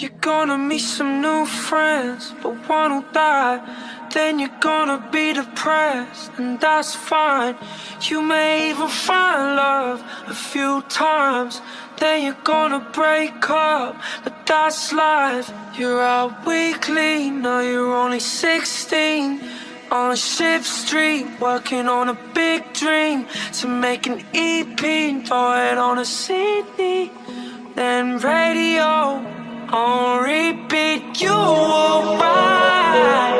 You're gonna meet some new friends, but one will die. Then you're gonna be depressed, and that's fine. You may even find love a few times. Then you're gonna break up, but that's life. You're out weekly, now you're only 16. On a ship street, working on a big dream to make an EP and throw it on a CD. Then radio on repeat, you will ride.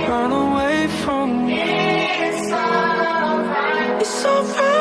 Run away from me. It's alright.